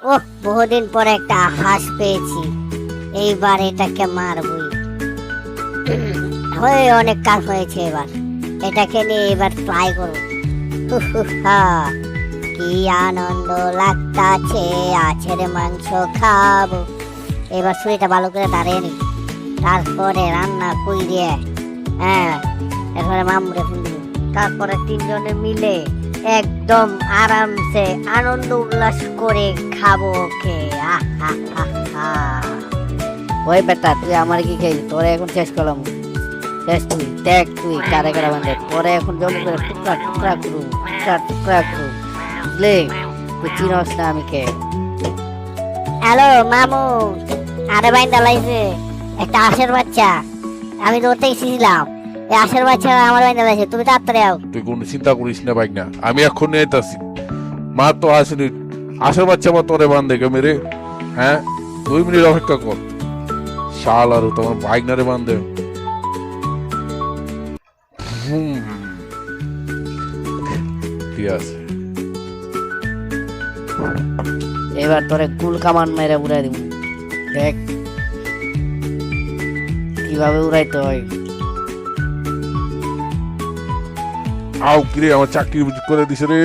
ওহ, বহুদিন পরে একটা হাঁস পেয়েছি, এইবার এটাকে মারবই। হয়ে অনেক কাজ হয়েছে, এবার এটাকে নিয়ে এবার ফ্লাই করবো। হা, কি আনন্দ লাগতাছে, আছের মাংস খাবো। এবার ছুরিটা ভালো করে দাঁড়িয়ে নি, তারপরে রান্না কই দিয়ে, হ্যাঁ, এরপরে মামুরে ফোন দিবি। তারপরে তিনজনে মিলে একদম আরামসে আনন্দ উল্লাস করে খাবো ওকে। ওই বেটা, তুই আমার কি খেয়েছি? তোরে এখন শেষ করলাম। শেষ তুই দেখ, তুই কারে কারে বান্ধে তোরে এখন জমি করে টুকরা টুকরা করু, টুকরা টুকরা করু, বুঝলি? তুই চিনস না আমি কে। হ্যালো মামু, আরে ভাই দালাইছে একটা আশের বাচ্চা, আমি তো ওতেই ছিলাম। এই আশের বাচ্চা আমার ভাই দালাইছে, তুমি তাড়াতাড়ি আও। তুই কোনো চিন্তা করিস না বাইক না, আমি এখন নিয়ে আইতাছি। মা তো আসেনি, আসার বাচ্চা মা তোরে বান্ধে কে মেরে। হ্যাঁ, 2 মিনিট অপেক্ষা কর। শাল আর তোমার বাইক না রে বান্ধে। ঠিক আছে, এবার তোরে কুল কামান মেরে উড়াই দিব। দেখ কিভাবে উড়াইতে হয়। আও কিরে, আমার চাকরি করে দিছে রে,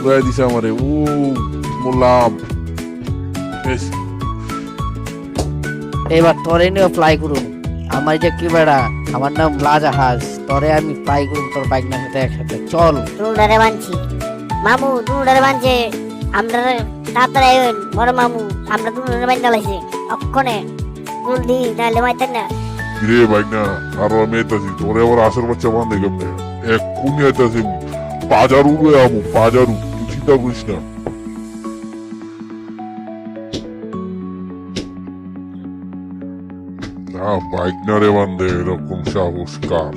উড়াই দিছে আমারে। ও বললাম বেশ। এবার তোরে নিয়ে ফ্লাই করুন। আমার যে কি বেড়া, আমার নাম রাজাহাঁস, তোরে আমি ফ্লাই করুন তোর বাইক না সাথে একসাথে। চল। দুডারে বানছি মামু, দুডারে বানছে। আমরা তাড়াতাড়ি আইবেন বড় মামু, আমরা দুডারে বান দালাইছি অক্ষণে। জলদি নাইলে মাইতেন না। কিরে বাইক না, আরো আমি আইতাছি। তোরে আবার আসার বাচ্চা বান্ধে কেমনে? এক্ষুনি আইতাছি। বাজারু রে আমু, বাজারু, তুই চিন্তা করিস না। না, বাইক না রে বান্ধে এরকম সাহস কার?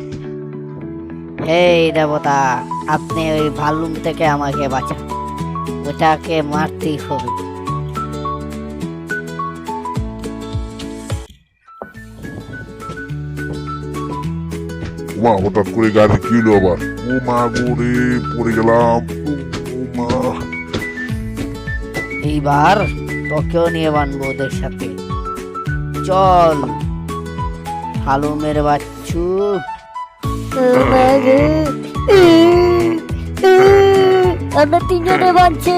এই দেবতা, আপনি ওই ভাল্লুম থেকে আমাকে বাঁচান, ওটাকে মারতেই হবে। মা হঠাৎ করে গাড়ি কি হলো আবার? ও মা গো রে, পড়ে গেলাম। ও মা, এইবার তোকেও নিয়ে বানবো ওদের সাথে। চল হালুমের বাচ্চু। আমরা তিনজনে বানছে।